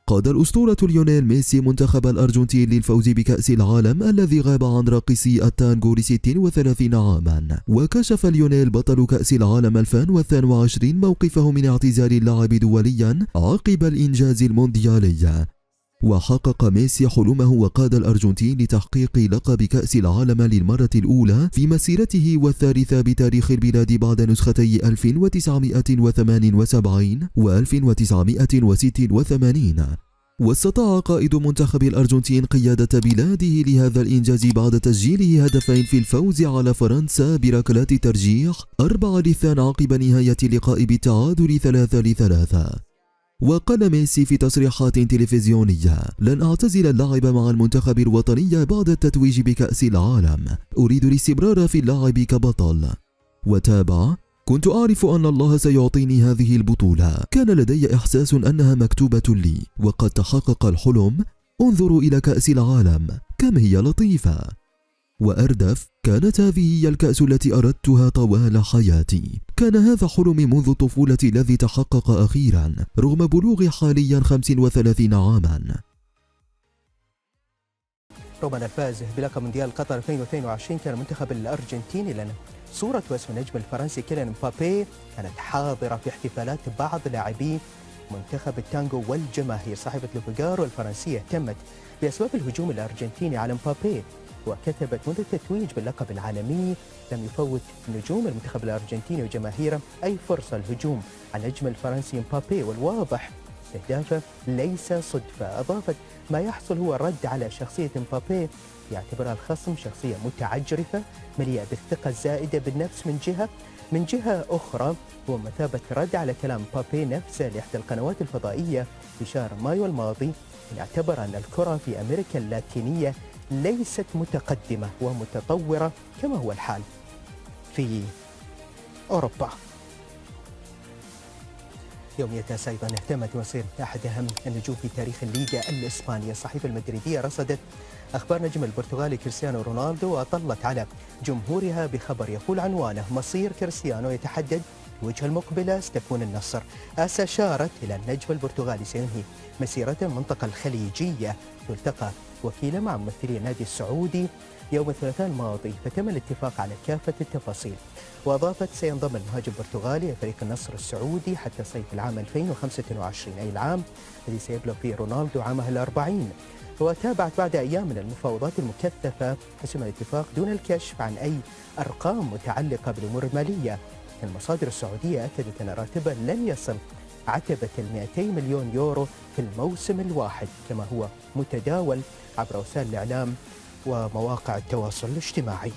قاد الأسطورة ليونيل ميسي منتخب الأرجنتين للفوز بكأس العالم الذي غاب عن راقصي التانغو ل36 عاما. وكشف ليونيل بطل كأس العالم 2022 موقفه من اعتزال اللعب دوليا عقب الإنجاز المونديالي. وحقق ميسي حلمه وقاد الأرجنتين لتحقيق لقب كأس العالم للمرة الأولى في مسيرته والثالثة بتاريخ البلاد بعد نسختي 1978 و 1986. واستطاع قائد منتخب الأرجنتين قيادة بلاده لهذا الإنجاز بعد تسجيله هدفين في الفوز على فرنسا بركلات ترجيح 4-2 عقب نهاية اللقاء بالتعادل 3-3. وقال ميسي في تصريحات تلفزيونية: لن أعتزل اللعب مع المنتخب الوطني بعد التتويج بكأس العالم، أريد الاستمرار في اللعب كبطل. وتابع: كنت أعرف أن الله سيعطيني هذه البطولة، كان لدي إحساس أنها مكتوبة لي، وقد تحقق الحلم، انظروا إلى كأس العالم كم هي لطيفة. وأردف: كانت هذه هي الكأس التي أردتها طوال حياتي، كان هذا حلمي منذ طفولتي الذي تحقق أخيرا رغم بلوغي حاليا 35 عاما. رغم أن الفائز بلقب مونديال قطر 2022 كان المنتخب الأرجنتيني، لأن صورة واسم النجم الفرنسي كيليان مبابي كانت حاضرة في احتفالات بعض لاعبي منتخب التانغو والجماهير. صحيفة لوفيغارو الفرنسية اهتمت بأسباب الهجوم الأرجنتيني على مبابي، وكتبت: منذ التتويج باللقب العالمي لم يفوت نجوم المنتخب الأرجنتيني وجماهيره أي فرصة الهجوم على النجم الفرنسي مبابي، والواضح استهدافه ليس صدفة. أضافت: ما يحصل هو رد على شخصية مبابي، يعتبرها الخصم شخصية متعجرفة مليئة بالثقة الزائدة بالنفس من جهة أخرى هو مثابة رد على كلام مبابي نفسه لإحدى القنوات الفضائية في شهر مايو الماضي، من اعتبر أن الكرة في أمريكا اللاتينية ليست متقدمة ومتطورة كما هو الحال في أوروبا. يوميتاس أيضا اهتمت بمصير أحد أهم النجوم في تاريخ الليغا الإسبانية. الصحيفة المدريدية رصدت أخبار نجم البرتغالي كريستيانو رونالدو، وأطلت على جمهورها بخبر يقول عنوانه: مصير كريستيانو يتحدد، الوجهة المقبلة ستكون النصر. آسا أشارت إلى النجم البرتغالي سينهي مسيرته المنطقة الخليجية، والتقى وكيله مع ممثلي النادي السعودي يوم الثلاثاء الماضي، فتم الاتفاق على كافة التفاصيل. وأضافت: سينضم المهاجم البرتغالي لفريق النصر السعودي حتى صيف العام 2025، أي العام الذي سيبلغ فيه رونالدو عامه 40. وتابعت بعد أيام من المفاوضات المكثفة حسم الاتفاق دون الكشف عن أي أرقام متعلقة بالأمور المالية. المصادر السعودية أكدت أن راتبه لن يصل عتبة 200 مليون يورو في الموسم الواحد كما هو متداول عبر وسائل الإعلام ومواقع التواصل الاجتماعي.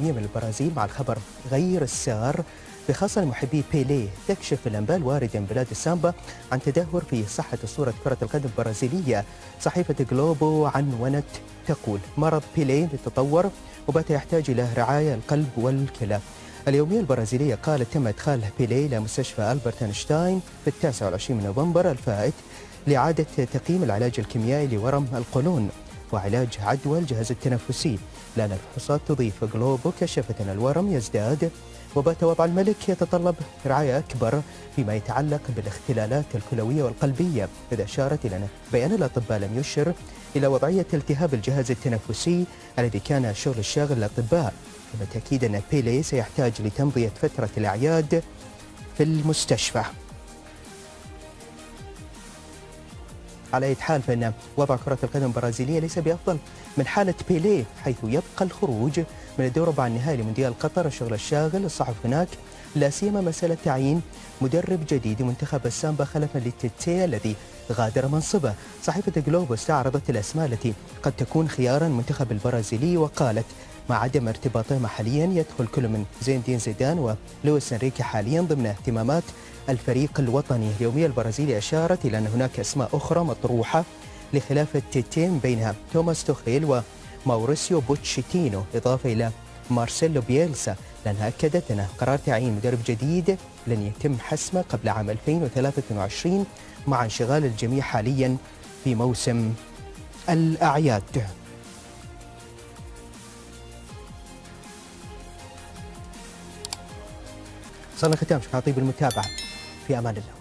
من البرازيل مع الخبر غير السار بخاصة محبي بيليه. تكشف الأنباء الواردة من بلاد السامبا عن تدهور في صحة أسطورة كرة القدم البرازيلية. صحيفة جلوبو عنونت تقول: مرض بيليه يتطور وبات يحتاج إلى رعاية القلب والكلى. اليومية البرازيلية قالت: تم إدخال بيليه إلى مستشفى ألبرت أينشتاين في 29 من نوفمبر الفائت لإعادة تقييم العلاج الكيميائي لورم القولون وعلاج عدوى الجهاز التنفسي، لأن الفحوصات تضيف جلوبو كشفت أن الورم يزداد وبات وضع الملك يتطلب رعاية أكبر فيما يتعلق بالاختلالات الكلوية والقلبية، إذا أشارت إلى أن بيان الأطباء لم يشر إلى وضعية التهاب الجهاز التنفسي الذي كان شغل الشاغل للأطباء، كما تأكيد أن بيليه سيحتاج لتمضية فترة الأعياد في المستشفى. على أي حال فإن وضع كرة القدم البرازيلية ليس بأفضل من حالة بيليه، حيث يبقى الخروج من الدور ربع النهائي لمونديال قطر الشغل الشاغل. الصحف هناك لا سيما مسألة تعيين مدرب جديد لمنتخب السامبا خلفا لتيتي الذي غادر منصبه. صحيفة جلوبو استعرضت الأسماء التي قد تكون خيارا المنتخب البرازيلي، وقالت: مع عدم ارتباطهما حاليا يدخل كل من زين الدين زيدان ولويس انريكي حاليا ضمن اهتمامات الفريق الوطني. اليومية البرازيلية أشارت إلى أن هناك أسماء أخرى مطروحة لخلافة تيتين بينها توماس توخيل وماوريسيو بوتشيتينو، إضافة إلى مارسيلو بييلسا، لأنها أكدت أن قرار تعيين مدرب جديد لن يتم حسمه قبل عام 2023 مع انشغال الجميع حاليا في موسم الأعياد. صلنا ختام شكرا طيب المتابعة. في أمان الله.